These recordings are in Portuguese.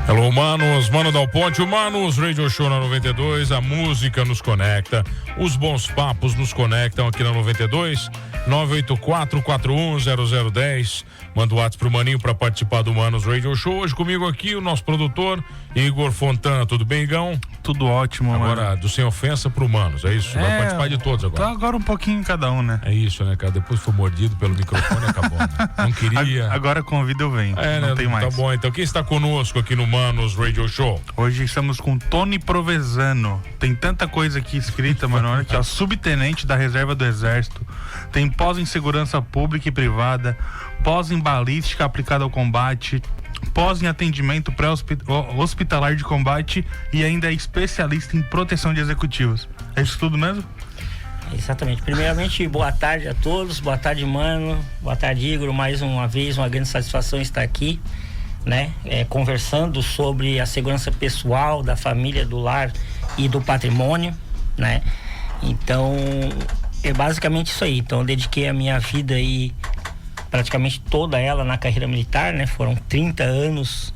Alô, Manos, Mano Dal Ponte, Manos, Radio Show na 92, a música nos conecta, os bons papos nos conectam aqui na 92, 984-410010, manda o WhatsApp pro Maninho para participar do Manos Radio Show. Hoje comigo aqui o nosso produtor, Igor Fontana. Tudo bem, Igão? Tudo ótimo, agora, mano. do Sem Ofensa pro Manos, é isso? Vai participar de todos agora. Tá agora um pouquinho em cada um, né? É isso, né, cara? Depois foi mordido pelo microfone e acabou, né? Não queria. Agora convida eu venho. Não né? tem mais. Tá bom, então quem está conosco aqui no Manos Radio Show? Hoje estamos com Tony Provenzano. Tem tanta coisa aqui escrita, mano. Olha aqui, ó. Subtenente da Reserva do Exército. Tem pós em segurança pública e privada, pós em balística aplicada ao combate, pós em atendimento pré-hospitalar de combate e ainda é especialista em proteção de executivos. É isso tudo mesmo? Exatamente. Primeiramente, boa tarde a todos. Boa tarde, Mano. Boa tarde, Igor. Mais uma vez, uma grande satisfação estar aqui, né? Conversando sobre a segurança pessoal, da família, do lar e do patrimônio, né? Então, é basicamente isso aí. Então, eu dediquei a minha vida aí, praticamente toda ela na carreira militar, né? Foram 30 anos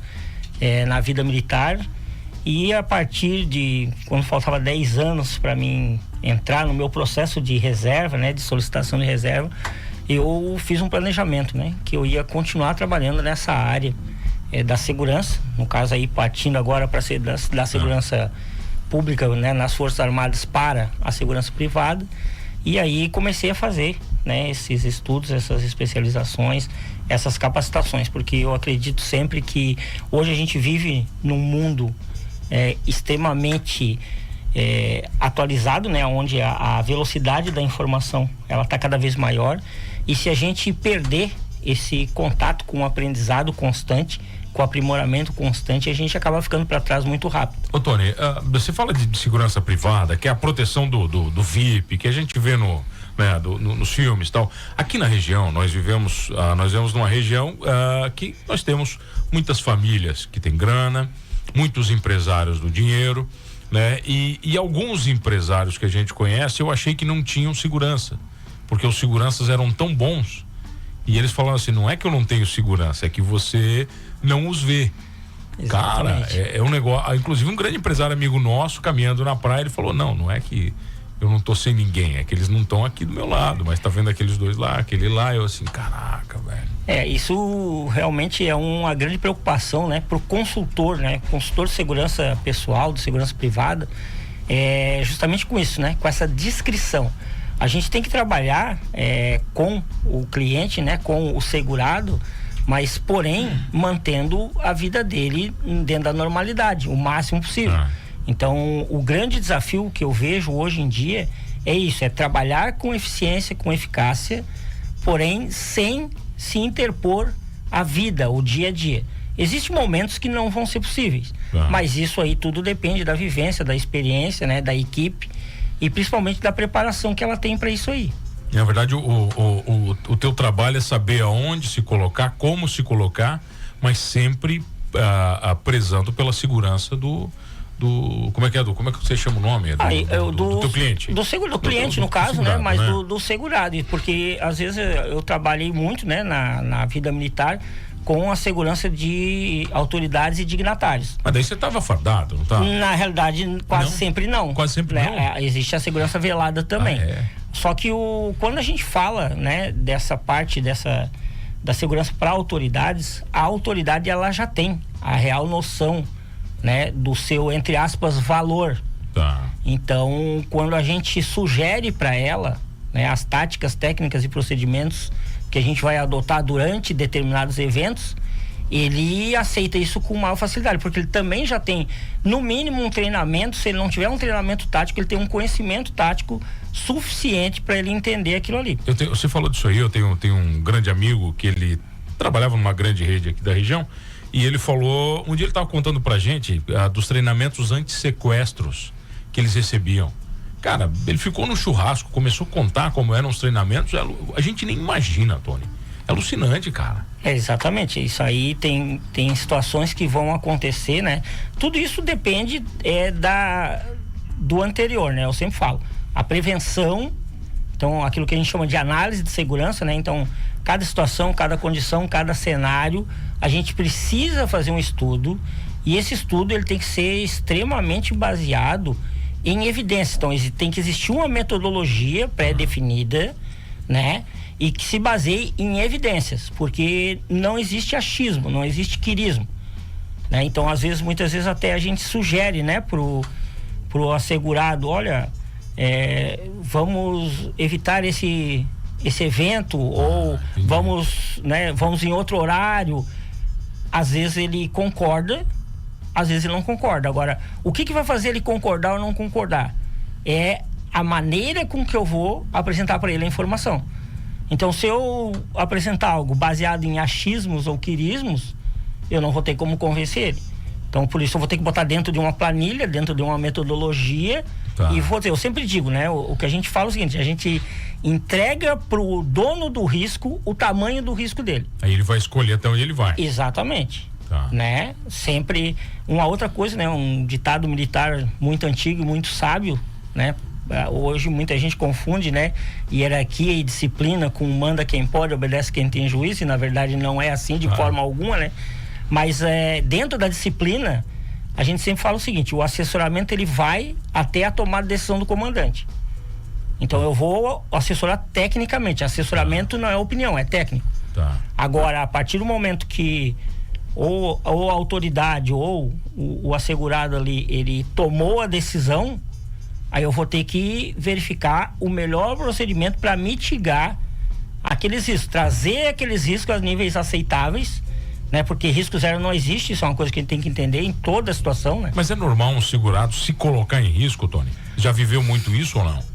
na vida militar. E a partir de quando faltava 10 anos para mim entrar no meu processo de reserva, né? De solicitação de reserva, eu fiz um planejamento, né? Que eu ia continuar trabalhando nessa área da segurança, no caso aí partindo agora para ser da segurança pública, né? Nas Forças Armadas para a segurança privada. E aí comecei a fazer, né, esses estudos, essas especializações, essas capacitações, porque eu acredito sempre que hoje a gente vive num mundo extremamente atualizado, né, onde a velocidade da informação ela está cada vez maior, e se a gente perder esse contato com o aprendizado constante, com o aprimoramento constante, a gente acaba ficando para trás muito rápido. Ô Tony, você fala de segurança privada, que é a proteção do VIP, que a gente vê nos filmes e tal. Aqui na região, nós vivemos numa região que nós temos muitas famílias que têm grana, muitos empresários do dinheiro, né? E alguns empresários que a gente conhece, eu achei que não tinham segurança, porque os seguranças eram tão bons. E eles falaram assim, não é que eu não tenho segurança, é que você não os vê. Exatamente. Cara, é um negócio. Inclusive um grande empresário amigo nosso, caminhando na praia, ele falou, não é que eu não tô sem ninguém, é que eles não estão aqui do meu lado, mas tá vendo aqueles dois lá, aquele lá, eu assim, caraca, velho. Isso realmente é uma grande preocupação, né, pro consultor, né, consultor de segurança pessoal, de segurança privada, justamente com isso, né, com essa descrição. A gente tem que trabalhar com o cliente, né, com o segurado, mas porém mantendo a vida dele dentro da normalidade, o máximo possível. Então, o grande desafio que eu vejo hoje em dia é isso, é trabalhar com eficiência, com eficácia, porém sem se interpor a vida, o dia a dia. Existem momentos que não vão ser possíveis, mas isso aí tudo depende da vivência, da experiência, né, da equipe, e principalmente da preparação que ela tem para isso aí. Na verdade, o teu trabalho é saber aonde se colocar, como se colocar, mas sempre prezando pela segurança como é que você chama o nome? Do teu cliente? Do cliente, no caso, né? Mas né? Do segurado, porque às vezes eu trabalhei muito, né? Na vida militar, com a segurança de autoridades e dignatários. Mas daí você estava fardado, não tá? Na realidade, quase sempre não. Quase sempre né? não? Existe a segurança velada também. Só que quando a gente fala, né, dessa parte da segurança para autoridades, a autoridade ela já tem a real noção, né, do seu, entre aspas, valor. Então, quando a gente sugere para ela, né, as táticas, técnicas e procedimentos que a gente vai adotar durante determinados eventos, ele aceita isso com maior facilidade, porque ele também já tem, no mínimo, um treinamento. Se ele não tiver um treinamento tático, ele tem um conhecimento tático suficiente para ele entender aquilo ali. Você falou disso aí, eu tenho um grande amigo que ele trabalhava numa grande rede aqui da região, e ele falou, um dia ele estava contando pra gente dos treinamentos anti-sequestros que eles recebiam. Cara, ele ficou no churrasco, começou a contar como eram os treinamentos, a gente nem imagina, Tony. É alucinante, cara. Exatamente, isso aí tem situações que vão acontecer, né? Tudo isso depende do anterior, né? Eu sempre falo, a prevenção, então aquilo que a gente chama de análise de segurança, né? Então, cada situação, cada condição, cada cenário, a gente precisa fazer um estudo E esse estudo ele tem que ser extremamente baseado em evidências. Então tem que existir uma metodologia pré-definida, né? E que se baseie em evidências, porque não existe achismo, não existe quirismo, né? Então muitas vezes até a gente sugere, né, pro assegurado, olha, vamos evitar esse evento, ou vamos em outro horário. Às vezes ele concorda, às vezes ele não concorda. Agora, o que vai fazer ele concordar ou não concordar? É a maneira com que eu vou apresentar para ele a informação. Então, se eu apresentar algo baseado em achismos ou quirismos, eu não vou ter como convencer ele. Então, por isso eu vou ter que botar dentro de uma planilha, dentro de uma metodologia. Tá. E eu sempre digo, né? O que a gente fala é o seguinte: a gente entrega pro dono do risco o tamanho do risco dele. Aí ele vai escolher até onde ele vai. Exatamente. Tá. Né? Sempre uma outra coisa, né? Um ditado militar muito antigo, muito sábio, né? Hoje muita gente confunde, né? Hierarquia e disciplina com manda quem pode, obedece quem tem juízo, e na verdade não é assim de forma alguma, né? Mas dentro da disciplina, a gente sempre fala o seguinte: o assessoramento ele vai até a tomada de decisão do comandante. Então eu vou assessorar tecnicamente. Assessoramento não é opinião, é técnico. Tá. Agora, a partir do momento que ou a autoridade ou o assegurado ali, ele tomou a decisão, aí eu vou ter que verificar o melhor procedimento para mitigar aqueles riscos, trazer aqueles riscos a níveis aceitáveis, né? Porque risco zero não existe, isso é uma coisa que a gente tem que entender em toda a situação, né? Mas é normal um segurado se colocar em risco, Tony? Já viveu muito isso ou não?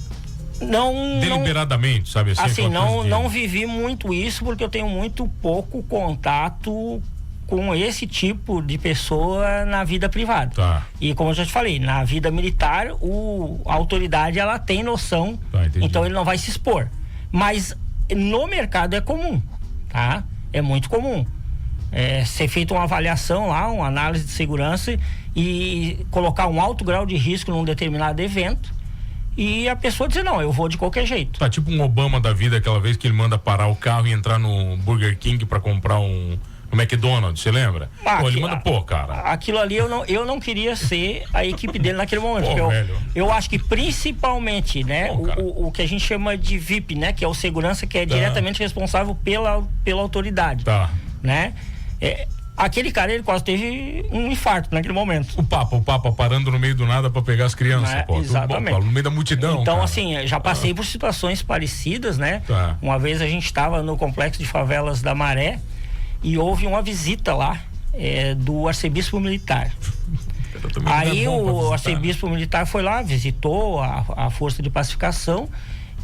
Não. Deliberadamente, sabe assim? Assim, não vivi muito isso, porque eu tenho muito pouco contato com esse tipo de pessoa na vida privada. Tá. E como eu já te falei, na vida militar, a autoridade ela tem noção, então ele não vai se expor. Mas no mercado é comum, tá? É muito comum. Ser feita uma avaliação lá, uma análise de segurança e colocar um alto grau de risco num determinado evento e a pessoa dizer, não, eu vou de qualquer jeito. Tá, tipo um Obama da vida, aquela vez que ele manda parar o carro e entrar no Burger King pra comprar no McDonald's, você lembra? Ele manda, cara. Aquilo ali eu não queria ser a equipe dele naquele momento. Eu acho que principalmente, né, o que a gente chama de VIP, né, que é o segurança que é diretamente responsável pela autoridade. Tá. Né? Aquele cara, ele quase teve um infarto naquele momento. O Papa parando no meio do nada pra pegar as crianças, exatamente. No meio da multidão. Então, cara. assim, já passei por situações parecidas, né? Tá. Uma vez a gente estava no complexo de favelas da Maré e houve uma visita lá do arcebispo militar. Aí o arcebispo militar foi lá, visitou a força de pacificação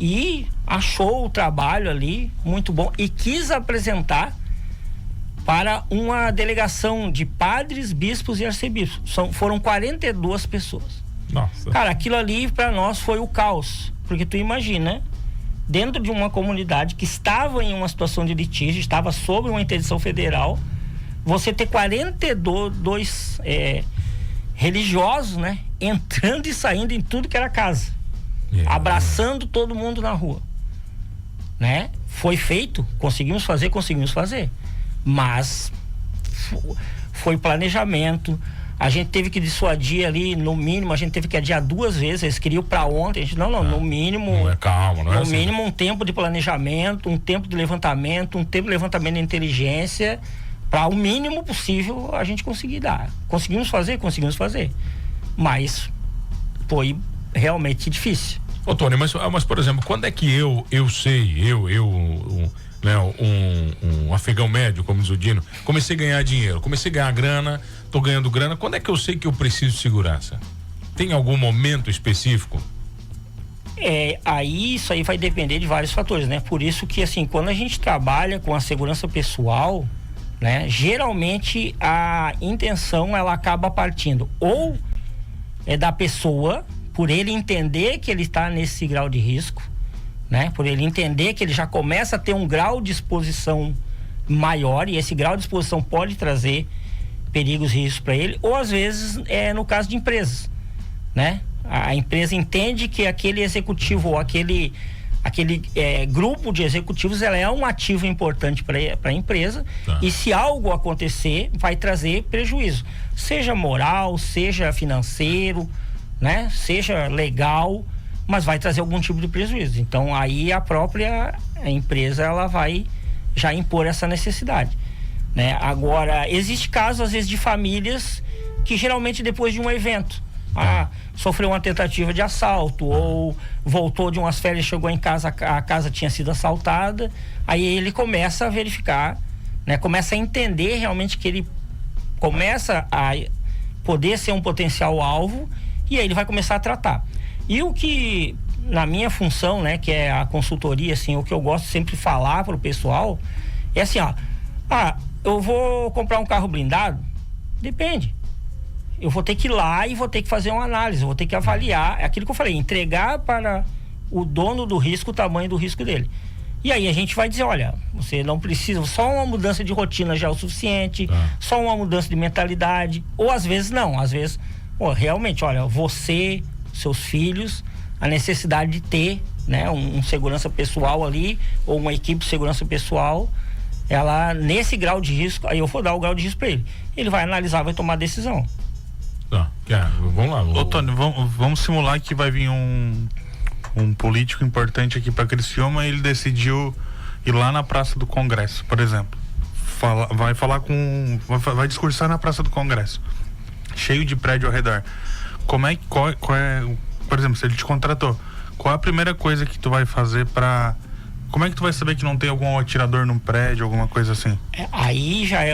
e achou o trabalho ali muito bom e quis apresentar para uma delegação de padres, bispos e arcebispos. Foram 42 pessoas. Nossa. Cara, aquilo ali para nós foi o caos, porque tu imagina, dentro de uma comunidade que estava em uma situação de litígio, estava sob uma interdição federal, você ter 42 religiosos, né, entrando e saindo em tudo que era casa, abraçando todo mundo na rua, né? Foi feito, conseguimos fazer. Mas foi planejamento. A gente teve que dissuadir ali, no mínimo, a gente teve que adiar 2 vezes. Eles queriam para ontem. A gente, no mínimo. Calma, não é no assim. mínimo, um tempo de planejamento, um tempo de levantamento, um tempo de levantamento de inteligência, para o mínimo possível a gente conseguir dar. Conseguimos fazer. Mas foi realmente difícil. Ô, Tony, mas por exemplo, quando é que eu né, um afegão médio, como diz o Dino, comecei a ganhar dinheiro, comecei a ganhar grana, tô ganhando grana, quando é que eu sei que eu preciso de segurança? Tem algum momento específico? Aí isso aí vai depender de vários fatores, né? Por isso que, assim, quando a gente trabalha com a segurança pessoal, né, geralmente a intenção ela acaba partindo ou da pessoa, por ele entender que ele está nesse grau de risco, né? Por ele entender que ele já começa a ter um grau de exposição maior e esse grau de exposição pode trazer perigos e riscos para ele, ou às vezes no caso de empresas, né? A empresa entende que aquele executivo ou aquele aquele grupo de executivos, ela é um ativo importante para a empresa, e se algo acontecer, vai trazer prejuízo, seja moral, seja financeiro, né? Seja legal, mas vai trazer algum tipo de prejuízo. Então aí a própria empresa, ela vai já impor essa necessidade, né? Agora, existe casos às vezes de famílias que geralmente depois de um evento, sofreu uma tentativa de assalto, ou voltou de umas férias, chegou em casa, a casa tinha sido assaltada, aí ele começa a verificar, né? Começa a entender realmente que ele começa a poder ser um potencial alvo, e aí ele vai começar a tratar. E o que, na minha função, né, que é a consultoria, assim, o que eu gosto sempre de falar pro pessoal é assim, eu vou comprar um carro blindado? Depende. Eu vou ter que ir lá e vou ter que fazer uma análise, vou ter que avaliar, é aquilo que eu falei, entregar para o dono do risco o tamanho do risco dele. E aí a gente vai dizer, olha, você não precisa, só uma mudança de rotina já é o suficiente, só uma mudança de mentalidade, ou às vezes não, às vezes, realmente, olha, você, seus filhos, a necessidade de ter, né, um segurança pessoal ali, ou uma equipe de segurança pessoal, ela, nesse grau de risco, aí eu vou dar o grau de risco para ele. Ele vai analisar, vai tomar a decisão. Vamos lá. Ô, Tony, vamos simular que vai vir um político importante aqui para Criciúma, e ele decidiu ir lá na Praça do Congresso, por exemplo. Vai discursar na Praça do Congresso, cheio de prédio ao redor. Qual é, por exemplo, se ele te contratou, qual é a primeira coisa que tu vai fazer como é que tu vai saber que não tem algum atirador num prédio, alguma coisa assim? Aí já é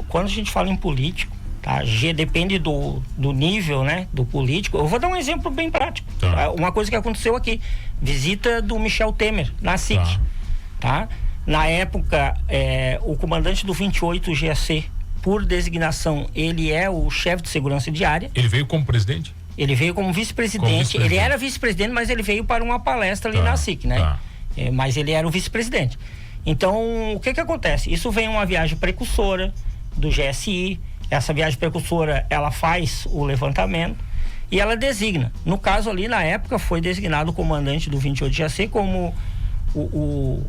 quando a gente fala em político, tá? Depende do nível, né, do político. Eu vou dar um exemplo bem prático. Uma coisa que aconteceu aqui, visita do Michel Temer na SIC, tá? Na época, o comandante do 28 GAC, por designação, ele é o chefe de segurança diária. Ele veio como presidente? Ele veio como vice-presidente. Ele era vice-presidente, mas ele veio para uma palestra ali na SIC, né? Mas ele era o vice-presidente. Então, o que acontece? Isso vem uma viagem precursora do GSI. Essa viagem precursora, ela faz o levantamento e ela designa. No caso ali, na época, foi designado o comandante do 28 GAC como o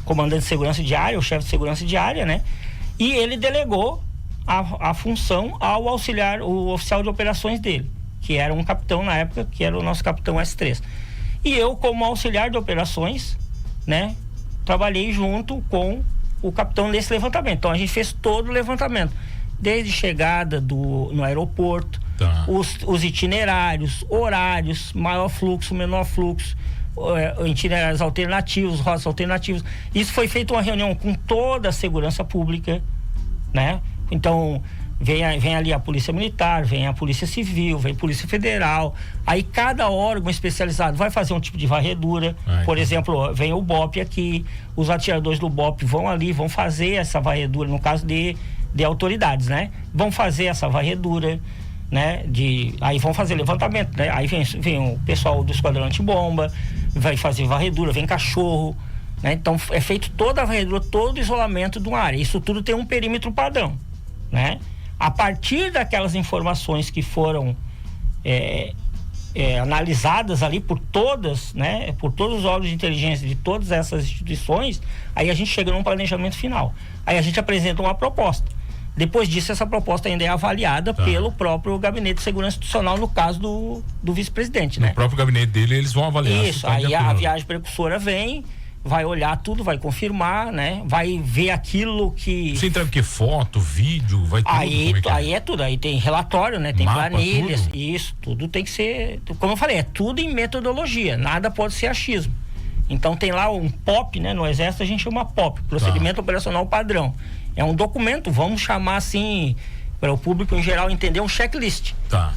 comandante de segurança diária, o chefe de segurança diária, né? E ele delegou a função ao auxiliar, o oficial de operações dele, que era um capitão na época, que era o nosso capitão S3. E eu, como auxiliar de operações, né, trabalhei junto com o capitão nesse levantamento. Então a gente fez todo o levantamento, desde chegada no aeroporto, os itinerários, horários, maior fluxo, menor fluxo, itinerários alternativos, rotas alternativas. Isso foi feito uma reunião com toda a segurança pública, né? Então vem ali a Polícia Militar, vem a Polícia Civil, vem a Polícia Federal. Aí cada órgão especializado vai fazer um tipo de varredura. Por exemplo, vem o BOP aqui, os atiradores do BOP vão ali, vão fazer essa varredura, no caso de autoridades, né? Vão fazer essa varredura, né? Aí vão fazer levantamento, né? Aí vem o pessoal do esquadrão antibomba, vai fazer varredura, vem cachorro, né? Então é feito toda a varredura, todo o isolamento de uma área. Isso tudo tem um perímetro padrão, né? A partir daquelas informações que foram analisadas ali por todas, né? Por todos os órgãos de inteligência de todas essas instituições, aí a gente chega num planejamento final. Aí a gente apresenta uma proposta. Depois disso, essa proposta ainda é avaliada pelo próprio Gabinete de Segurança Institucional, no caso do vice-presidente, né? No próprio gabinete dele, eles vão avaliar. Isso, aí a viagem precursora vem, vai olhar tudo, vai confirmar, né? Vai ver aquilo que... Você entrega o quê? Foto, vídeo, vai tudo? Aí é tudo, aí tem relatório, né? Tem mapa, planilhas, tudo? Isso, tudo tem que ser... Como eu falei, é tudo em metodologia, nada pode ser achismo. Então tem lá um POP, né? No Exército a gente chama POP, Procedimento Operacional Padrão. É um documento, vamos chamar assim, para o público em geral entender, um checklist.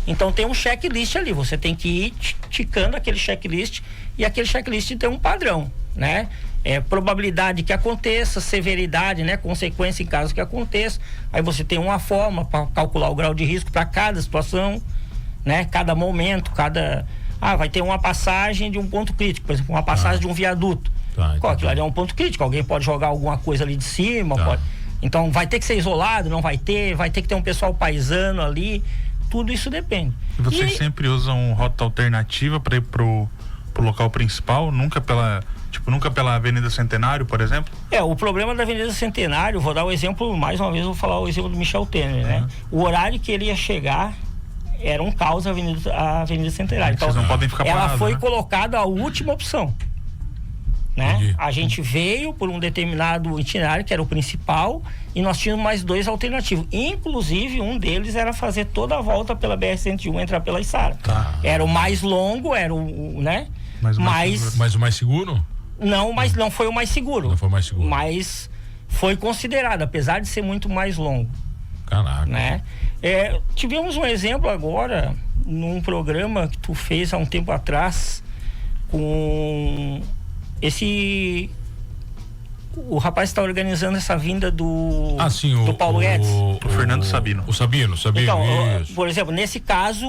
Então tem um checklist ali, você tem que ir ticando aquele checklist, e aquele checklist tem um padrão, né? Probabilidade que aconteça, severidade, né? Consequência em caso que aconteça. Aí você tem uma forma para calcular o grau de risco para cada situação, né? Cada momento, vai ter uma passagem de um ponto crítico, por exemplo, uma passagem de um viaduto. Aquilo ali é um ponto crítico, alguém pode jogar alguma coisa ali de cima, pode... Então vai ter que ser isolado, não vai ter que ter um pessoal paisano ali, tudo isso depende. E vocês sempre usam rota alternativa para ir pro pro local principal, nunca pela Avenida Centenário, por exemplo? O problema da Avenida Centenário, vou dar o exemplo, mais uma vez, vou falar o exemplo do Michel Temer, né? O horário que ele ia chegar era um caos a Avenida Centenário. Então, vocês não podem ficar parados, ela foi né? colocada a última opção, né? Entendi. A gente veio por um determinado itinerário, que era o principal, e nós tínhamos mais 2 alternativos. Inclusive, um deles era fazer toda a volta pela BR-101, entrar pela Içara. Era o mais longo, era o né? Mas o mais seguro? Não, mas não foi o mais seguro. Não foi o mais seguro. Mas foi considerado, apesar de ser muito mais longo. Caraca. Né? Tivemos um exemplo agora, num programa que tu fez há um tempo atrás, com o rapaz está organizando essa vinda do Paulo Guedes. O Fernando Sabino. O Sabino, então, isso. Por exemplo, nesse caso,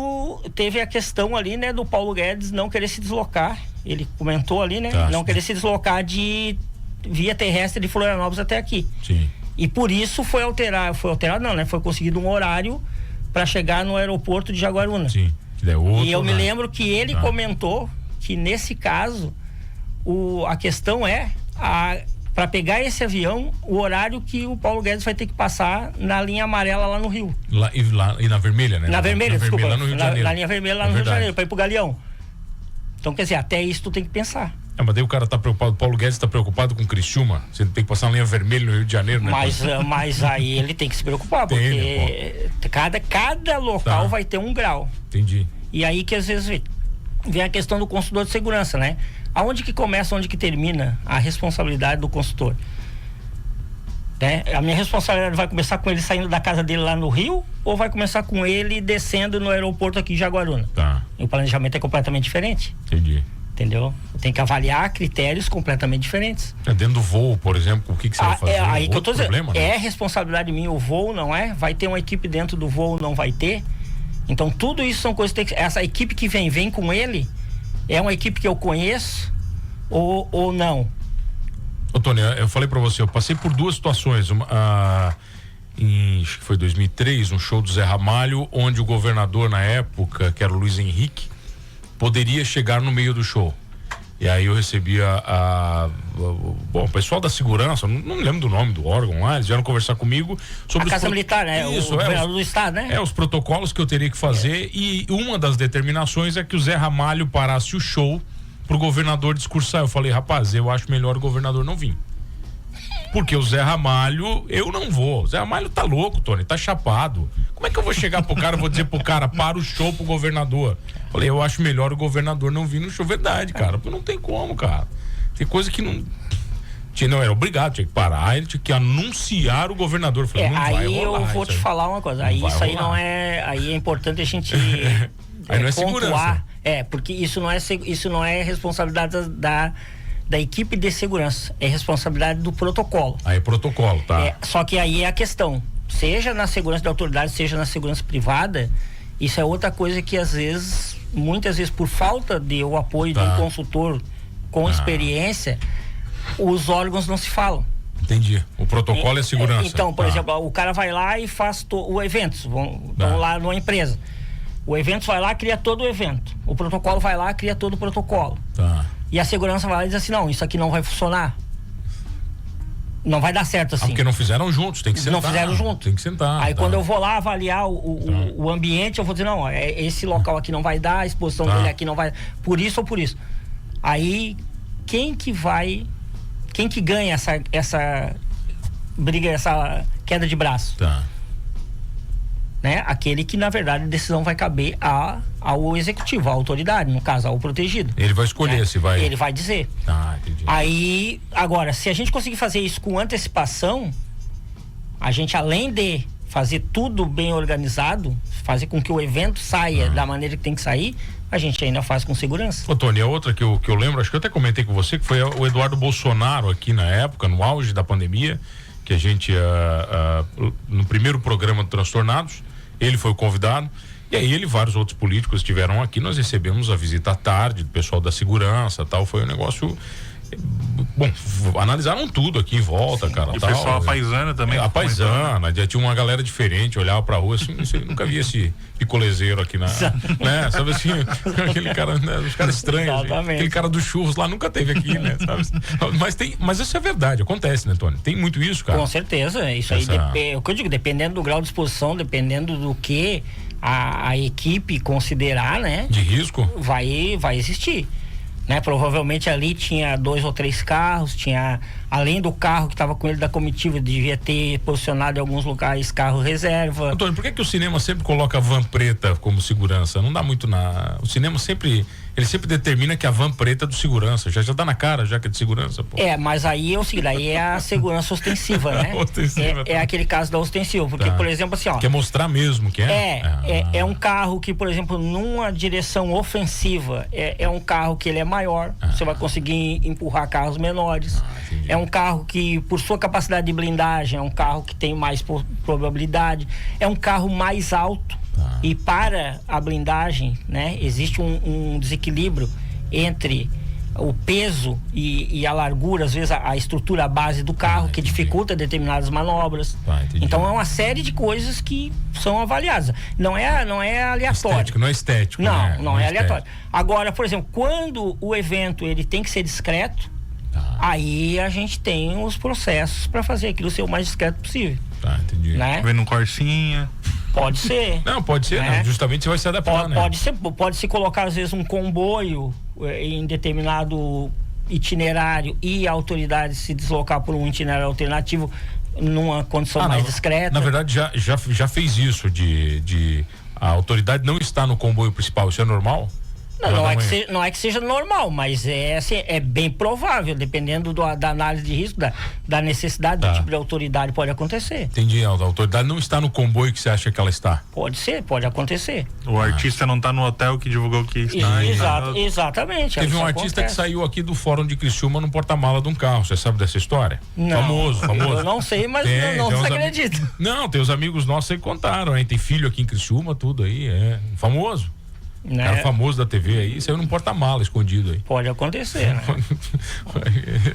teve a questão ali, né, do Paulo Guedes não querer se deslocar. Ele comentou ali, né? Não querer se deslocar de via terrestre de Florianópolis até aqui. Sim. E por isso foi alterado não, né? Foi conseguido um horário para chegar no aeroporto de Jaguaruna. Sim. E eu me lembro que ele comentou que nesse caso a questão para pegar esse avião, o horário que o Paulo Guedes vai ter que passar na linha amarela lá no Rio. E na vermelha, né? Na vermelha, desculpa. Lá no Rio de Janeiro. Na linha vermelha lá no Rio de Janeiro, para ir pro Galeão. Então, quer dizer, até isso tu tem que pensar. Mas daí o cara tá preocupado, o Paulo Guedes tá preocupado com Criciúma. Você tem que passar uma linha vermelha no Rio de Janeiro, né? Mas aí ele tem que se preocupar, porque cada local vai ter um grau. Entendi. E aí que às vezes vem a questão do consultor de segurança, né? Aonde que começa, onde que termina a responsabilidade do consultor? Né? A minha responsabilidade vai começar com ele saindo da casa dele lá no Rio, ou vai começar com ele descendo no aeroporto aqui em Jaguaruna? E o planejamento é completamente diferente. Entendi. Entendeu? Tem que avaliar critérios completamente diferentes. Dentro do voo, por exemplo, o que você vai fazer? Aí que eu tô dizendo, problema, né? É responsabilidade minha o voo, não é? Vai ter uma equipe dentro do voo, não vai ter? Então tudo isso são coisas que essa equipe que vem com ele, é uma equipe que eu conheço ou não? Ô Tony, eu falei pra você, eu passei por 2 situações, acho que foi 2003, um show do Zé Ramalho, onde o governador na época, que era o Luiz Henrique, poderia chegar no meio do show. E aí eu recebi o pessoal da segurança, não lembro do nome do órgão lá, eles vieram conversar comigo sobre a Casa Militar, né? Isso, o governador do estado, né? Os protocolos que eu teria que fazer, e uma das determinações é que o Zé Ramalho parasse o show pro governador discursar. Eu falei, rapaz, eu acho melhor o governador não vir. Porque o Zé Ramalho, eu não vou. O Zé Ramalho tá louco, Tony, tá chapado. Como é que eu vou chegar pro cara, vou dizer pro cara, para o show pro governador? Falei, eu acho melhor o governador não vir no show. Verdade, cara, porque não tem como, cara. Tem coisa que não era obrigado, tinha que parar, ele tinha que anunciar o governador. Falei, não vai rolar. Aí eu vou te falar uma coisa, aí isso aí não é, aí é importante a gente aí não é segurança. Porque isso não é responsabilidade da equipe de segurança, é responsabilidade do protocolo. Aí é protocolo, tá? Só que aí é a questão, seja na segurança da autoridade, seja na segurança privada, isso é outra coisa que muitas vezes por falta de o apoio de um consultor com experiência, os órgãos não se falam. Entendi. O protocolo é segurança. Então, por exemplo, o cara vai lá e faz o evento, vão lá numa empresa. O evento vai lá, cria todo o evento. O protocolo vai lá, cria todo o protocolo. E a segurança vai lá e diz assim, não, isso aqui não vai funcionar. Não vai dar certo assim. Porque não fizeram juntos, tem que sentar. Não fizeram juntos. Tem que sentar. Aí quando eu vou lá avaliar o ambiente, eu vou dizer, não, esse local aqui não vai dar, a exposição dele aqui não vai, por isso ou por isso. Aí, quem que ganha essa briga, essa queda de braço? Né? Aquele que, na verdade, a decisão vai caber ao executivo, à autoridade, no caso, ao protegido. Ele vai escolher se vai... Ele vai dizer. Entendi. Aí, agora, se a gente conseguir fazer isso com antecipação, a gente, além de fazer tudo bem organizado, fazer com que o evento saia da maneira que tem que sair, a gente ainda faz com segurança. Ô Tony, a outra que eu lembro, acho que eu até comentei com você, que foi o Eduardo Bolsonaro aqui na época, no auge da pandemia, que a gente, no primeiro programa do Transtornados, ele foi o convidado, e aí ele e vários outros políticos estiveram aqui, nós recebemos a visita à tarde do pessoal da segurança, tal, foi um negócio Bom, analisaram tudo aqui em volta, cara. E o pessoal apaisana também. Apaisana, já tinha uma galera diferente, olhava pra rua assim, nunca vi esse picolezeiro aqui né? Sabe assim, aquele cara, né, os caras estranhos, assim, aquele cara dos churros lá nunca teve aqui, né, sabe? Mas isso é verdade, acontece, né, Tony? Tem muito isso, cara. Com certeza, isso aí, o que eu digo, dependendo do grau de exposição, dependendo do que a equipe considerar, né? De risco? Vai existir. Né? Provavelmente ali tinha 2 ou 3 carros, além do carro que estava com ele da comitiva, devia ter posicionado em alguns lugares carro reserva. Antônio, por que o cinema sempre coloca a van preta como segurança? Não dá muito o cinema sempre determina que a van preta é do segurança, já dá na cara, já que é de segurança, pô. Mas aí é o seguinte, aí é a segurança ostensiva, né? É aquele caso da ostensiva, porque, por exemplo, assim, ó. Quer mostrar mesmo que é? É um carro que, por exemplo, numa direção ofensiva, é um carro que ele é maior, você vai conseguir empurrar carros menores. É um carro que, por sua capacidade de blindagem, é um carro que tem mais probabilidade, é um carro mais alto. E para a blindagem, né, existe um desequilíbrio entre o peso e a largura, às vezes a estrutura, a base do carro, que dificulta determinadas manobras. Então é uma série de coisas que são avaliadas. Não é aleatório. Não é estético. Não é aleatório. Agora, por exemplo, quando o evento ele tem que ser discreto, aí a gente tem os processos para fazer aquilo ser o mais discreto possível. Entendi. Né? Vendo um Corsinha. Pode ser. Não, pode ser, né? Justamente você vai se adaptar, né? Pode se colocar às vezes um comboio em determinado itinerário e a autoridade se deslocar por um itinerário alternativo numa condição mais discreta. Na verdade, já fez isso de a autoridade não estar no comboio principal, isso é normal? Não é que seja normal, mas é bem provável, dependendo da análise de risco, da necessidade do tipo de autoridade, pode acontecer. Entendi, a autoridade não está no comboio que você acha que ela está. Pode ser, pode acontecer. O artista não está no hotel que divulgou que está. Exatamente. Teve um artista que saiu aqui do Fórum de Criciúma no porta-mala de um carro, você sabe dessa história? Não, famoso. Eu não sei, mas não se acredita. Não, tem os amigos nossos aí que contaram, hein? Tem filho aqui em Criciúma, tudo aí, famoso. Né? Cara famoso da TV aí, saiu num porta-mala escondido aí. Pode acontecer, né?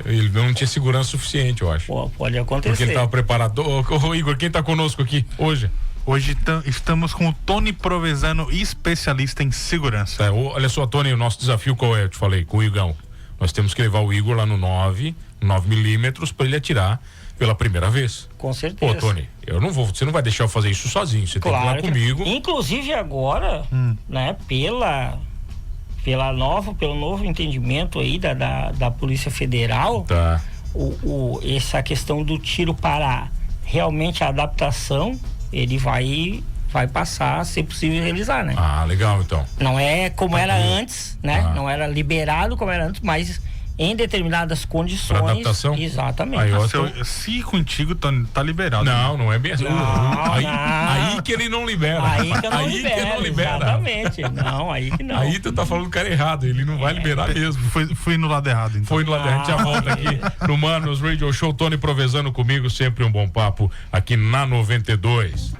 Ele não tinha segurança suficiente, eu acho. Pode acontecer. Porque ele estava preparado. Ô, Igor, quem está conosco aqui hoje? Hoje estamos com o Tony Provenzano, especialista em segurança. Olha só, Tony, o nosso desafio qual é? Eu te falei, com o Igão. Nós temos que levar o Igor lá no 9 milímetros para ele atirar pela primeira vez. Com certeza. Pô, Tony, você não vai deixar eu fazer isso sozinho, você tem que ir lá comigo. Inclusive agora, né, pelo novo entendimento aí da Polícia Federal, essa questão do tiro para realmente a adaptação, ele vai passar a ser possível realizar, né? Legal, então. Não é como era antes, né? Não era liberado como era antes, mas em determinadas condições. Pra adaptação? Exatamente. Se contigo tá liberado. Não é bem assim. Aí que ele não libera. Aí que não libera. Exatamente. Não, aí que não. Aí tu tá falando o cara errado, ele não vai liberar mesmo. Fui no lado errado, então. Foi no lado errado. A gente já volta aqui no Manos Radio Show. Tony Provenzano comigo, sempre um bom papo aqui na 92.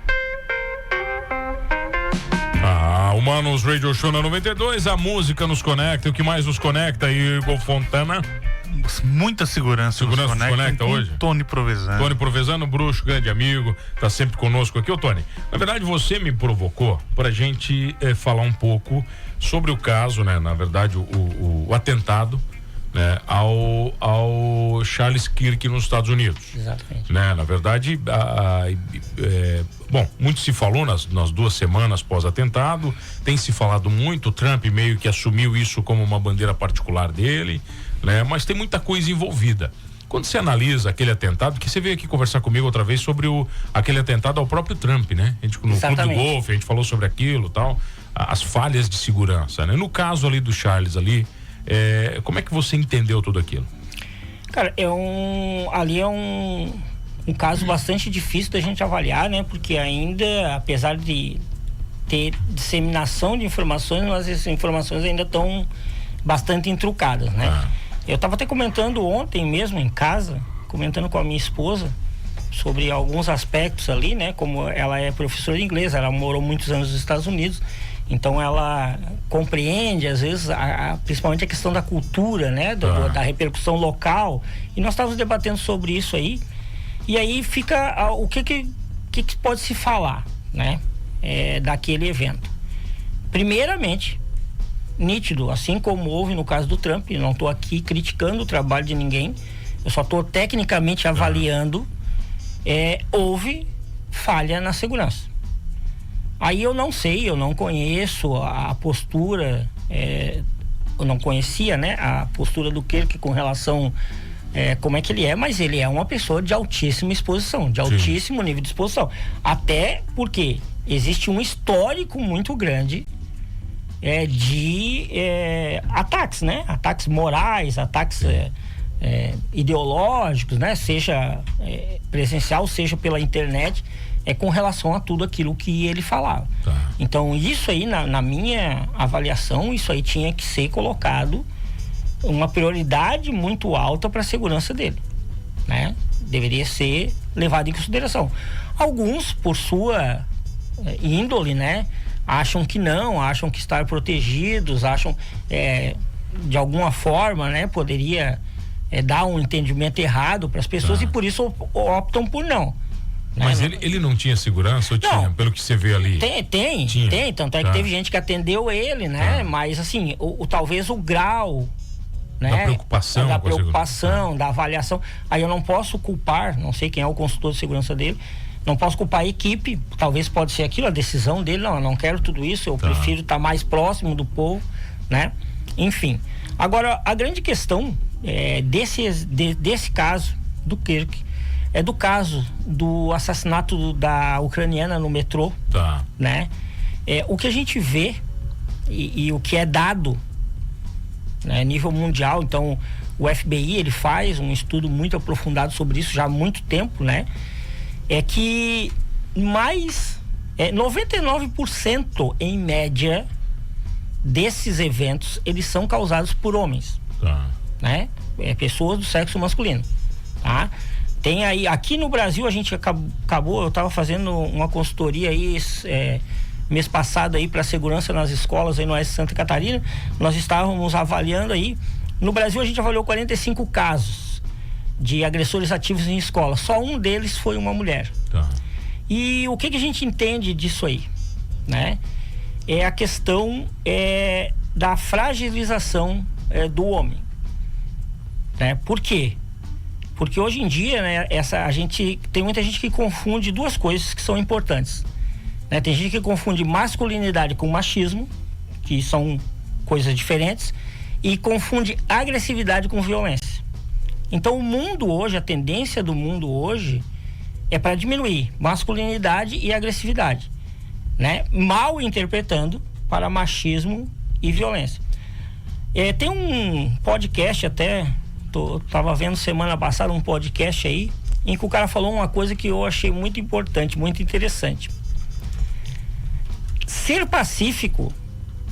O Manos Radio Show na 92, a música nos conecta. O que mais nos conecta, Igor Fontana? Muita segurança nos conecta hoje. Tony Provenzano. Tony Provenzano, bruxo, grande amigo, tá sempre conosco aqui. Ô, Tony, na verdade você me provocou pra gente falar um pouco sobre o caso, né? Na verdade, o atentado, né, ao Charles Kirk nos Estados Unidos. Exatamente. Né? Na verdade, bom, muito se falou nas 2 semanas pós-atentado, tem se falado muito, o Trump meio que assumiu isso como uma bandeira particular dele, né? Mas tem muita coisa envolvida. Quando você analisa aquele atentado, que você veio aqui conversar comigo outra vez sobre aquele atentado ao próprio Trump, né? A gente, no Clube do Golfe, a gente falou sobre aquilo, tal, as falhas de segurança, né? No caso ali do Charles ali, como é que você entendeu tudo aquilo? Cara, ali é um caso bastante difícil da gente avaliar, né? Porque ainda, apesar de ter disseminação de informações, mas essas informações ainda estão bastante entrucadas, né? Eu estava até comentando ontem mesmo em casa, comentando com a minha esposa sobre alguns aspectos ali, né? Como ela é professora de inglês, ela morou muitos anos nos Estados Unidos, Então ela compreende, às vezes, principalmente a questão da cultura, né? Da repercussão local. E nós estávamos debatendo sobre isso aí. E aí fica o que pode se falar, né? Daquele evento. Primeiramente, nítido, assim como houve no caso do Trump, não estou aqui criticando o trabalho de ninguém, eu só estou tecnicamente avaliando, houve falha na segurança. Aí eu não sei, eu não conheço a postura, eu não conhecia, né, a postura do Kirk com relação como é que ele é, mas ele é uma pessoa de altíssima exposição, de altíssimo nível de exposição. Até porque existe um histórico muito grande de ataques, né? Ataques morais, ataques ideológicos, né? Seja presencial, seja pela internet, com relação a tudo aquilo que ele falava. Então isso aí, na minha avaliação, isso aí tinha que ser colocado uma prioridade muito alta para a segurança dele, né? Deveria ser levado em consideração. Alguns, por sua índole, né, acham que não, acham que estar protegidos, acham de alguma forma, né, poderia dar um entendimento errado para as pessoas e por isso optam por não. Mas ele não tinha segurança ou tinha, pelo que você vê ali? Tem, tanto é que teve gente que atendeu ele, né? Mas assim, talvez o grau, né, da preocupação, da avaliação, aí eu não posso culpar, não sei quem é o consultor de segurança dele, não posso culpar a equipe, talvez pode ser aquilo, a decisão dele, não, eu não quero tudo isso, eu prefiro estar mais próximo do povo, né? Enfim, agora a grande questão desse caso do Kirk, do caso do assassinato da ucraniana no metrô, né? O que a gente vê e o que é dado, né, nível mundial, então o FBI ele faz um estudo muito aprofundado sobre isso já há muito tempo, né? É que 99% em média desses eventos eles são causados por homens, né? Pessoas do sexo masculino, tá? Tem aí, aqui no Brasil a gente acabou, eu estava fazendo uma consultoria aí mês passado aí para segurança nas escolas aí no oeste de Santa Catarina, nós estávamos avaliando aí, no Brasil a gente avaliou 45 casos de agressores ativos em escola, só um deles foi uma mulher. E o que a gente entende disso aí, né? É a questão da fragilização do homem, né? Por quê? Porque hoje em dia, né, tem muita gente que confunde duas coisas que são importantes, né? Tem gente que confunde masculinidade com machismo, que são coisas diferentes, e confunde agressividade com violência. Então o mundo hoje, a tendência do mundo hoje é para diminuir masculinidade e agressividade, né? Mal interpretando para machismo e violência. Tem um podcast até, tava vendo semana passada um podcast aí, em que o cara falou uma coisa que eu achei muito importante, muito interessante. Ser pacífico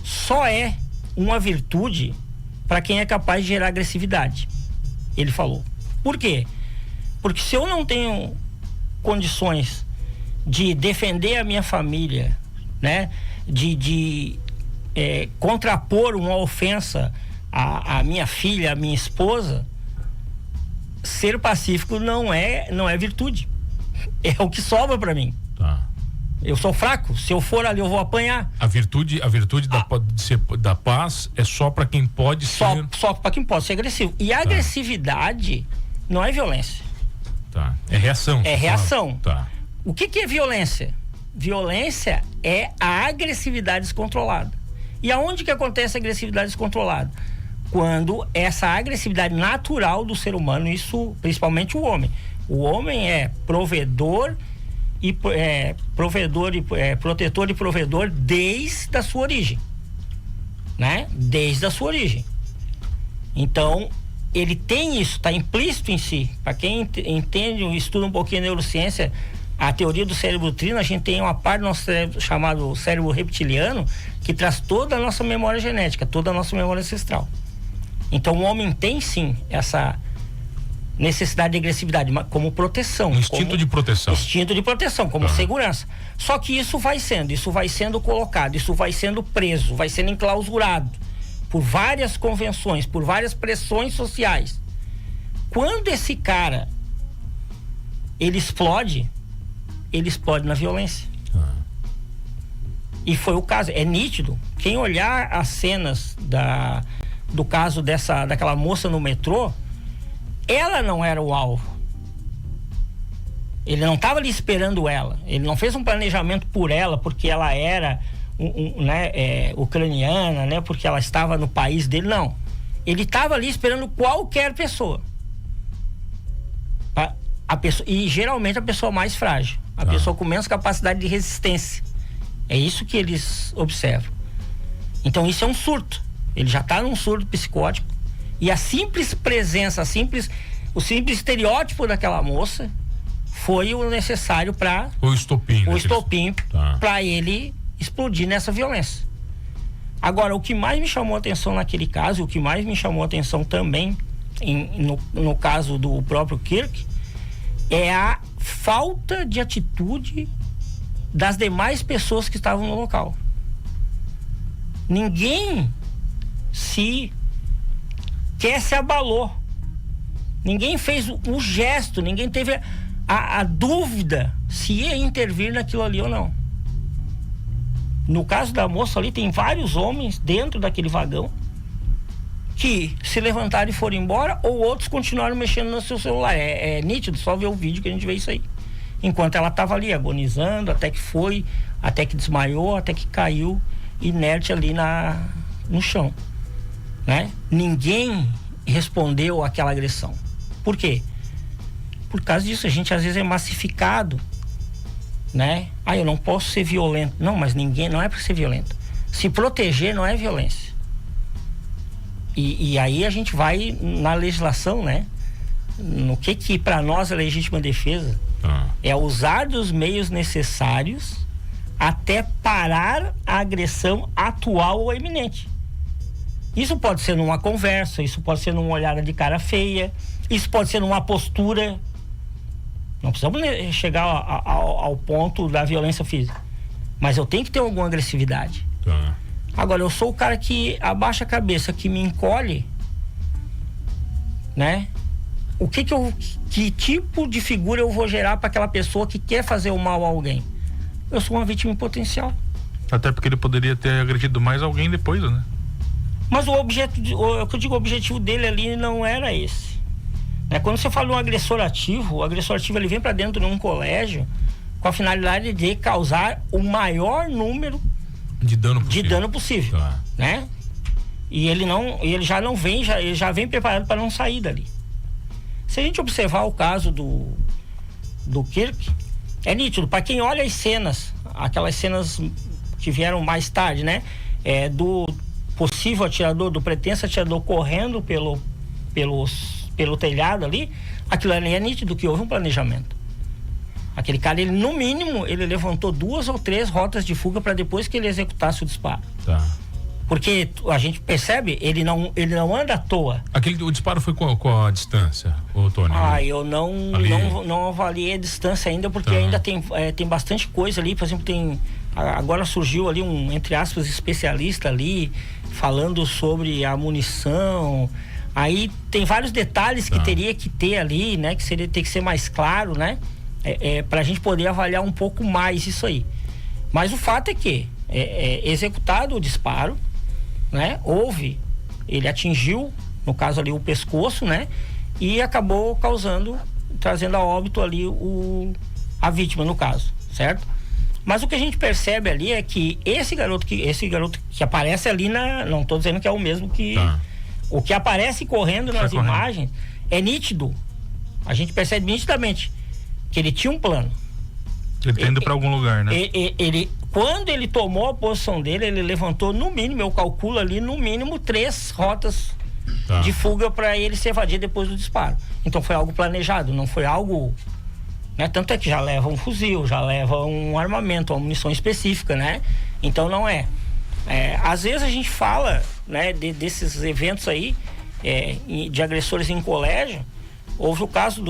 só é uma virtude para quem é capaz de gerar agressividade. Ele falou. Por quê? Porque se eu não tenho condições de defender a minha família, né? De contrapor uma ofensa à minha filha, à minha esposa, ser pacífico não é virtude. É o que sobra para mim. Eu sou fraco, se eu for ali eu vou apanhar. A virtude da paz é só para quem pode ser... Só para quem pode ser agressivo. E a agressividade não é violência. É reação. É reação. O que é violência? Violência é a agressividade descontrolada. E aonde que acontece a agressividade descontrolada? Quando essa agressividade natural do ser humano, isso principalmente o homem. O homem é protetor e provedor desde a sua origem, né? Desde a sua origem. Então, ele tem isso, está implícito em si. Para quem entende, estuda um pouquinho a neurociência, a teoria do cérebro trino, a gente tem uma parte do nosso cérebro chamado cérebro reptiliano, que traz toda a nossa memória genética, toda a nossa memória ancestral. Então o homem tem sim necessidade de agressividade, mas como proteção. Um instinto de proteção. Instinto de proteção, como segurança. Só que isso vai sendo colocado, isso vai sendo preso, vai sendo enclausurado por várias convenções, por várias pressões sociais. Quando esse cara ele explode na violência. E foi o caso, é nítido. Quem olhar as cenas do caso daquela moça no metrô, ela não era o alvo. Ele não estava ali esperando ela. Ele não fez um planejamento por ela, porque ela era ucraniana, né? Porque ela estava no país dele, não. Ele estava ali esperando qualquer pessoa. A pessoa, e geralmente a pessoa mais frágil, a pessoa com menos capacidade de resistência. É isso que eles observam. Então isso é um surto. Ele já está num surto psicótico. E a simples presença, o simples estereótipo daquela moça foi o necessário para o estopim para ele explodir nessa violência. Agora, o que mais me chamou a atenção naquele caso, o que mais me chamou a atenção também no caso do próprio Kirk, é a falta de atitude das demais pessoas que estavam no local. Ninguém se abalou. Ninguém fez o gesto, ninguém teve a dúvida se ia intervir naquilo ali ou não. No caso da moça ali, tem vários homens dentro daquele vagão que se levantaram e foram embora, ou outros continuaram mexendo no seu celular. É nítido, só ver o vídeo que a gente vê isso aí. Enquanto ela estava ali agonizando, até que desmaiou, até que caiu inerte ali no chão, né? Ninguém respondeu àquela agressão. Por quê? Por causa disso, a gente às vezes é massificado, né? Eu não posso ser violento. Não, mas ninguém, não é para ser violento. Se proteger não é violência. E aí a gente vai na legislação, né? No que para nós é legítima defesa. É usar dos meios necessários até parar a agressão atual ou iminente. Isso pode ser numa conversa, isso pode ser numa olhada de cara feia, isso pode ser numa postura. Não precisamos chegar ao ponto da violência física, mas eu tenho que ter alguma agressividade. Agora, eu sou o cara que abaixa a cabeça, que me encolhe, né? Que tipo de figura eu vou gerar para aquela pessoa que quer fazer o mal a alguém? Eu sou uma vítima em potencial. Até porque ele poderia ter agredido mais alguém depois, né? Mas o objetivo dele ali não era esse. Quando você fala de um agressor ativo, o agressor ativo ele vem para dentro de um colégio com a finalidade de causar o maior número de dano possível, né? E ele já vem preparado para não sair dali. Se a gente observar o caso do Kirk, é nítido, para quem olha as cenas, aquelas cenas que vieram mais tarde, né? Do possível atirador, do pretenso atirador correndo pelo telhado ali, aquilo ali é nítido que houve um planejamento. Aquele cara, ele no mínimo, ele levantou 2 ou 3 rotas de fuga para depois que ele executasse o disparo. Porque a gente percebe, ele não anda à toa. O disparo foi com a distância, Tony? Eu não avaliei a distância ainda, porque ainda tem bastante coisa ali. Por exemplo, agora surgiu ali um, entre aspas, especialista ali, falando sobre a munição. Aí tem vários detalhes que teria que ter ali, né? Que ter que ser mais claro, né? Pra gente poder avaliar um pouco mais isso aí. Mas o fato é que executado o disparo, né? Ele atingiu, no caso ali, o pescoço, né? E acabou trazendo a óbito ali a vítima, no caso, certo? Mas o que a gente percebe ali é que esse garoto que aparece ali não estou dizendo que é o mesmo que... O que aparece correndo nas imagens é nítido. A gente percebe nitidamente que ele tinha um plano. Ele tá indo para algum lugar, né? Quando ele tomou a posição dele, ele levantou no mínimo, eu calculo ali, no mínimo 3 rotas de fuga para ele se evadir depois do disparo. Então foi algo planejado, não foi algo, né? Tanto é que já leva um fuzil, já leva um armamento, uma munição específica, né? Então não é. Às vezes a gente fala, né, desses eventos aí, de agressores em colégio, Houve o caso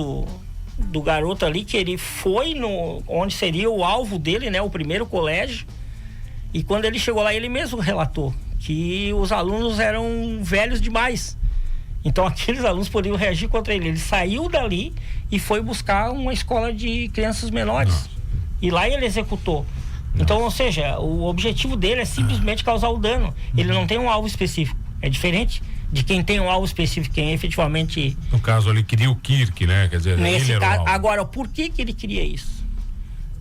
do garoto ali, que ele foi onde seria o alvo dele, né? O primeiro colégio. E quando ele chegou lá, ele mesmo relatou que os alunos eram velhos demais. Então aqueles alunos poderiam reagir contra ele. Ele saiu dali e foi buscar uma escola de crianças menores. Nossa. E lá ele executou. Então, ou seja, o objetivo dele é simplesmente causar o dano. Ele não tem um alvo específico. É diferente de quem tem um alvo específico, quem efetivamente... No caso ali, queria o Kirk, né? Quer dizer, nesse ele caso, agora, por que ele queria isso?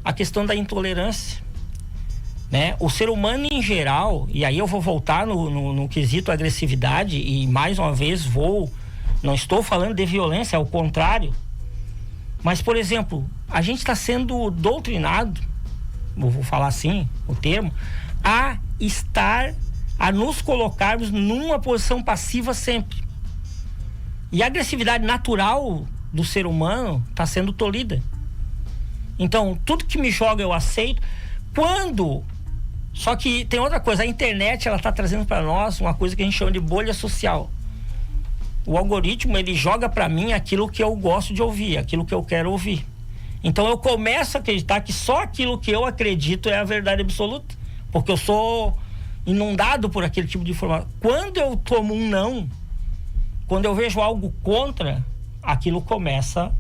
A questão da intolerância, né? O ser humano em geral, e aí eu vou voltar no quesito agressividade, e mais uma vez não estou falando de violência, é o contrário. Mas, por exemplo, a gente está sendo doutrinado, vou falar assim o termo, a nos colocarmos numa posição passiva sempre. E a agressividade natural do ser humano está sendo tolhida. Então, tudo que me joga eu aceito. Só que tem outra coisa, a internet ela está trazendo para nós uma coisa que a gente chama de bolha social. O algoritmo, ele joga para mim aquilo que eu gosto de ouvir, aquilo que eu quero ouvir. Então eu começo a acreditar que só aquilo que eu acredito é a verdade absoluta, porque eu sou inundado por aquele tipo de informação. Quando eu tomo um não, quando eu vejo algo contra, aquilo começa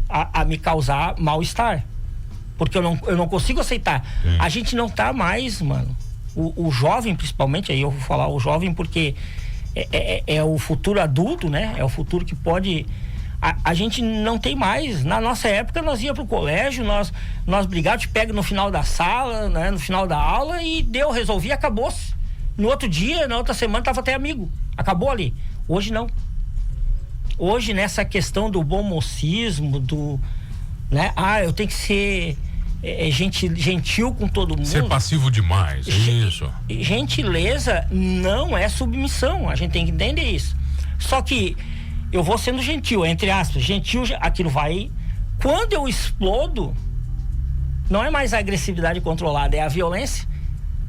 a me causar mal-estar, porque eu não consigo aceitar. Sim. A gente não tá mais, mano, o jovem principalmente, aí eu vou falar o jovem porque é o futuro adulto, né? É o futuro que pode... A gente não tem mais. Na nossa época nós ia pro colégio, nós brigávamos, te pega no final da sala, né? No final da aula e resolvi, acabou-se. No outro dia, na outra semana tava até amigo, acabou ali. Hoje não. Hoje nessa questão do bom mocismo, né? Eu tenho que ser gentil com todo mundo. Ser passivo demais, é isso. Gentileza não é submissão, a gente tem que entender isso. Só que eu vou sendo gentil, entre aspas, gentil, aquilo vai... Quando eu explodo, não é mais a agressividade controlada, é a violência.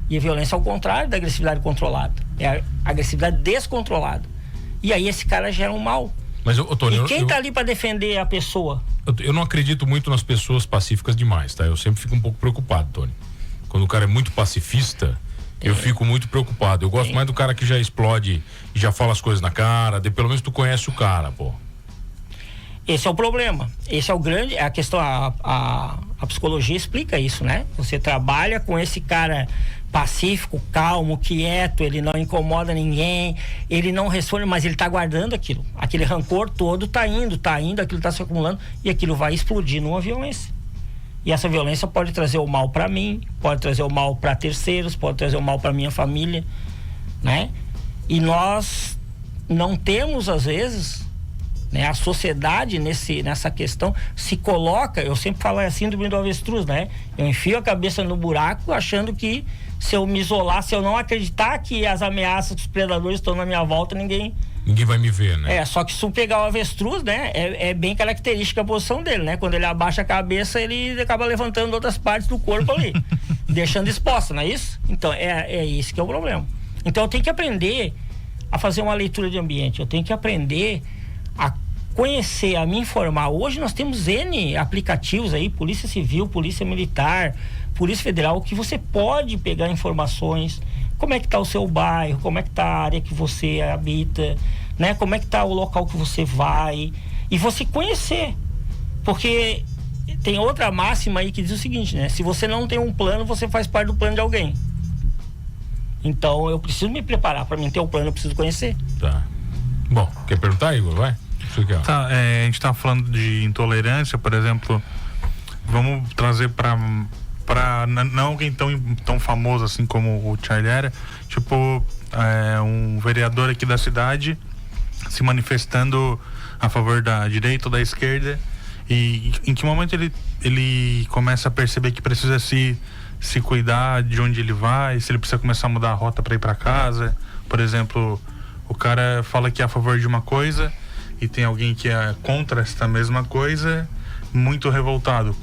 E a violência é o contrário da agressividade controlada, é a agressividade descontrolada. E aí esse cara gera um mal. Mas, Tony, e quem tá ali para defender a pessoa? Eu não acredito muito nas pessoas pacíficas demais, tá? Eu sempre fico um pouco preocupado, Tony. Quando o cara é muito pacifista, eu fico muito preocupado. Eu gosto mais do cara que já explode e já fala as coisas na cara, pelo menos tu conhece o cara, pô. Esse é o problema. Esse é o grande... A questão, a psicologia explica isso, né? Você trabalha com esse cara pacífico, calmo, quieto, ele não incomoda ninguém, ele não responde, mas ele tá guardando aquilo. Aquele rancor todo tá indo, aquilo tá se acumulando e aquilo vai explodir numa violência. E essa violência pode trazer o mal para mim, pode trazer o mal para terceiros, pode trazer o mal para minha família, né? E nós não temos, às vezes, né, a sociedade nessa questão se coloca, eu sempre falo assim do avestruz, né? Eu enfio a cabeça no buraco achando que se eu me isolar, se eu não acreditar que as ameaças dos predadores estão na minha volta, ninguém vai me ver, né? Só que se eu pegar o avestruz, né, é bem característica a posição dele, né? Quando ele abaixa a cabeça, ele acaba levantando outras partes do corpo ali, deixando exposta, não é isso? Então, é isso que é o problema. Então, eu tenho que aprender a fazer uma leitura de ambiente, eu tenho que aprender a conhecer, a me informar. Hoje nós temos N aplicativos aí, Polícia Civil, Polícia Militar, Polícia Federal, que você pode pegar informações, como é que tá o seu bairro, como é que tá a área que você habita, né? Como é que tá o local que você vai, e você conhecer, porque tem outra máxima aí que diz o seguinte, né? Se você não tem um plano, você faz parte do plano de alguém. Então eu preciso me preparar, para mim ter um plano eu preciso conhecer. Tá. Bom, quer perguntar, Igor? Vai. Tá, a gente tá falando de intolerância, por exemplo, vamos trazer para não alguém tão famoso assim como o Charlie era, tipo um vereador aqui da cidade se manifestando a favor da direita ou da esquerda, e em que momento ele começa a perceber que precisa se cuidar de onde ele vai, se ele precisa começar a mudar a rota para ir para casa. Por exemplo, o cara fala que é a favor de uma coisa e tem alguém que é contra esta mesma coisa, muito revoltado.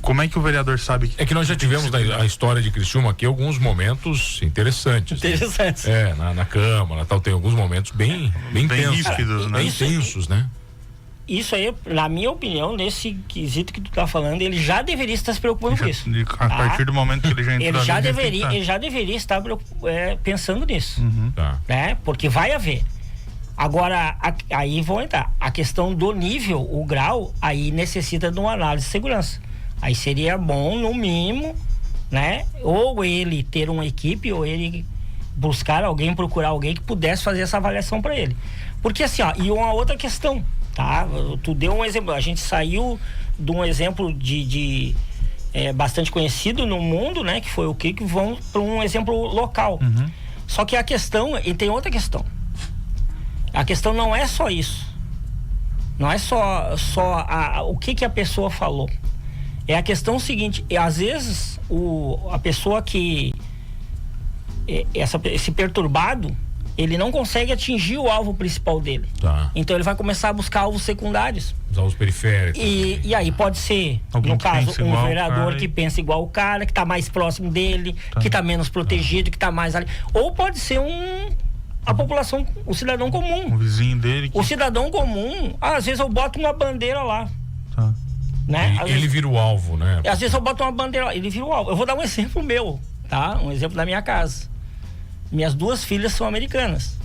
Como é que o vereador sabe que... É que nós já tivemos na história de Criciúma aqui alguns momentos interessantes. Na Câmara, tal, tem alguns momentos bem tensos, ríspidos, né? Bem tensos, né? isso aí, na minha opinião, nesse quesito que tu tá falando, ele já deveria estar se preocupando com isso. A partir do momento que ele já entrou ele já deveria estar pensando nisso. Tá. Né? Porque vai haver. Agora, aí vão entrar. A questão do nível, o grau, aí necessita de uma análise de segurança. Aí seria bom, no mínimo, né? Ou ele ter uma equipe, ou ele procurar alguém que pudesse fazer essa avaliação para ele. Porque assim, ó, e uma outra questão, tá? Tu deu um exemplo, a gente saiu de um exemplo de bastante conhecido no mundo, né? Que foi o que vão para um exemplo local. Só que a questão, e tem outra questão. A questão não é só isso. Não é só o que a pessoa falou. É a questão seguinte, às vezes a pessoa que esse perturbado, ele não consegue atingir o alvo principal dele. Tá. Então ele vai começar a buscar alvos secundários. Os alvos periféricos. E aí pode ser, alguém no caso, um vereador que pensa igual o cara, que está mais próximo dele, que está menos protegido, que está mais ali. Ou pode ser a população, o cidadão comum. O vizinho dele. O cidadão comum, às vezes eu boto uma bandeira lá. Tá. Né? Ele vira o alvo, né? Às vezes eu boto uma bandeira lá, ele vira o alvo. Eu vou dar um exemplo meu, tá? Um exemplo da minha casa. Minhas 2 filhas são americanas,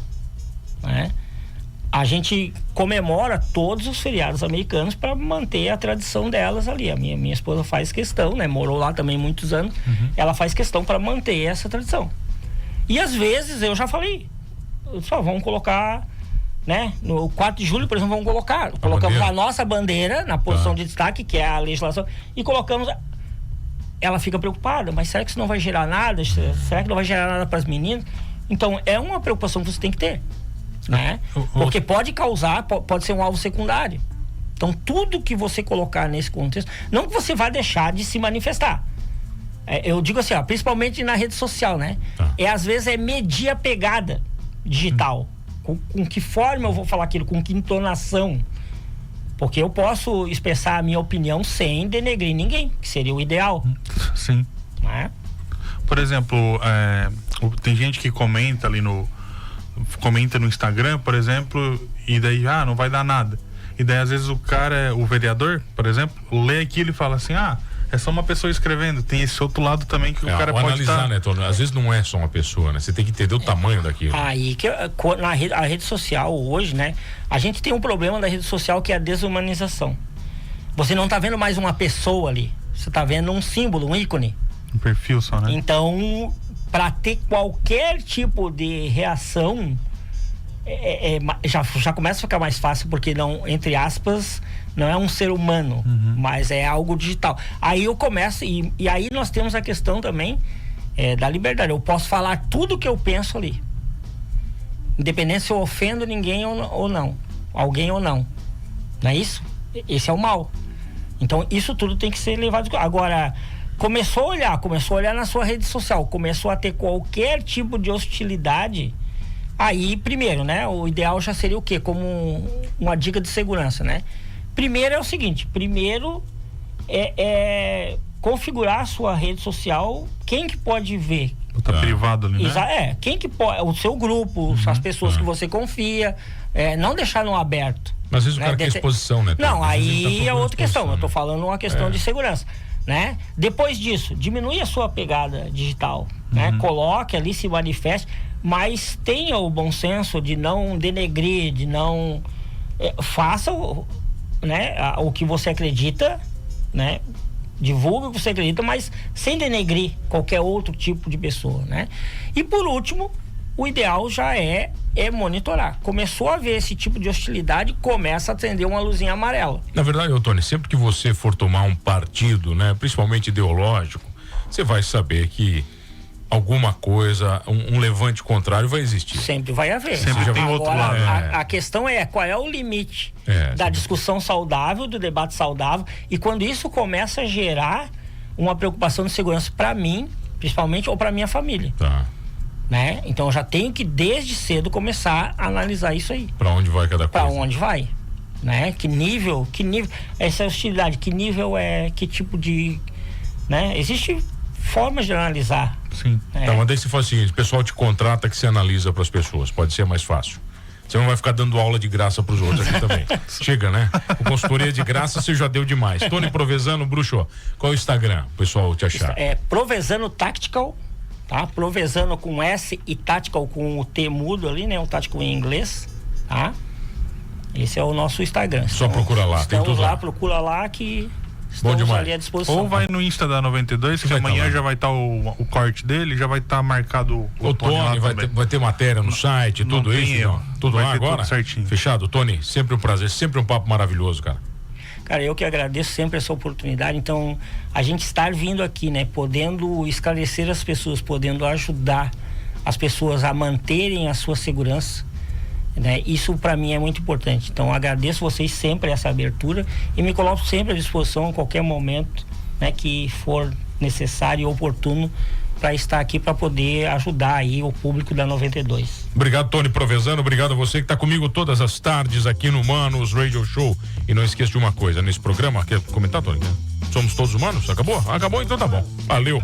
né? A gente comemora todos os feriados americanos para manter a tradição delas ali. A minha esposa faz questão, né? Morou lá também muitos anos. Ela faz questão para manter essa tradição. E às vezes eu já falei, só vamos colocar, né? No 4 de julho, por exemplo, colocamos a nossa bandeira na posição de destaque, que é a legislação, e colocamos. Ela fica preocupada, mas será que isso não vai gerar nada? Será que não vai gerar nada para as meninas? Então é uma preocupação que você tem que ter, né? Porque pode causar, pode ser um alvo secundário. Então tudo que você colocar nesse contexto, não que você vá deixar de se manifestar. Eu digo assim, ó, principalmente na rede social, né? Às vezes medir a pegada digital. Com que forma eu vou falar aquilo, com que entonação. Porque eu posso expressar a minha opinião sem denegrir ninguém, que seria o ideal. Sim. Né? Por exemplo, tem gente que comenta ali comenta no Instagram, por exemplo, e daí, não vai dar nada. E daí, às vezes, o vereador, por exemplo, lê aquilo e fala assim, é só uma pessoa escrevendo. Tem esse outro lado também que o cara pode analisar, né, Tony? Às vezes não é só uma pessoa, né? Você tem que entender o tamanho daquilo. Aí que a rede social hoje, né? A gente tem um problema da rede social que é a desumanização. Você não tá vendo mais uma pessoa ali. Você tá vendo um símbolo, um ícone. Um perfil só, né? Então, para ter qualquer tipo de reação, já começa a ficar mais fácil, porque não, entre aspas, não é um ser humano, mas é algo digital. Aí eu começo, e aí nós temos a questão também da liberdade. Eu posso falar tudo que eu penso ali, independente se eu ofendo ninguém ou não, alguém ou não. Não é isso? Esse é o mal. Então isso tudo tem que ser levado. Agora, começou a olhar na sua rede social, começou a ter qualquer tipo de hostilidade. Aí, primeiro, né? O ideal já seria o quê? Como uma dica de segurança, né? Primeiro é o seguinte, configurar a sua rede social, quem que pode ver? Tá privado ali, né? Quem que pode, o seu grupo, as pessoas que você confia, não deixar no aberto. Mas às vezes o cara quer exposição, né? Não, aí é outra questão, eu tô falando uma questão de segurança, né? Depois disso, diminui a sua pegada digital, né? Coloque ali, se manifeste, mas tenha o bom senso de não denegrir, de não... faça o que você acredita, né? Divulga o que você acredita, mas sem denegrir qualquer outro tipo de pessoa, né? E por último, o ideal já é monitorar. Começou a haver esse tipo de hostilidade, começa a acender uma luzinha amarela. Na verdade, Tony, sempre que você for tomar um partido, né, principalmente ideológico, você vai saber que alguma coisa, um levante contrário vai existir. Sempre vai haver. Sempre já tem outro lado. A questão é qual é o limite da discussão saudável, do debate saudável, e quando isso começa a gerar uma preocupação de segurança para mim, principalmente, ou para minha família. Tá. Né? Então eu já tenho que desde cedo começar a analisar isso aí. Para onde vai cada coisa? Para onde vai, né? Que nível, essa hostilidade, que nível que tipo de, né? Existe formas de analisar. Sim. Então, mas daí você faz o seguinte, o pessoal te contrata que você analisa para as pessoas, pode ser mais fácil. Você não vai ficar dando aula de graça pros outros aqui também. Chega, né? O consultoria de graça você já deu demais. Tony Provenzano, bruxo, qual é o Instagram, o pessoal te achar? É Provenzano Tactical, tá? Provenzano com S e Tactical com o T mudo ali, né? O Tactical em inglês, tá? Esse é o nosso Instagram. Só procura lá, tem tudo lá. Procura lá que bom demais. ali à disposição. Ou vai no Insta da 92, que amanhã já vai estar o corte dele, já vai estar marcado o Tony vai ter matéria no site, tudo isso. Erro. Tudo vai lá agora? Tudo certinho. Fechado, Tony, sempre um prazer, sempre um papo maravilhoso, cara. Cara, eu que agradeço sempre essa oportunidade. Então, a gente estar vindo aqui, né, podendo esclarecer as pessoas, podendo ajudar as pessoas a manterem a sua segurança, né? Isso para mim é muito importante. Então agradeço vocês sempre essa abertura e me coloco sempre à disposição em qualquer momento, né, que for necessário e oportuno para estar aqui para poder ajudar aí o público da 92. Obrigado, Tony Provenzano, obrigado a você que está comigo todas as tardes aqui no Manos Radio Show. E não esqueça de uma coisa, nesse programa, quer comentar, Tony? Somos todos humanos? Acabou? Acabou, então tá bom. Valeu.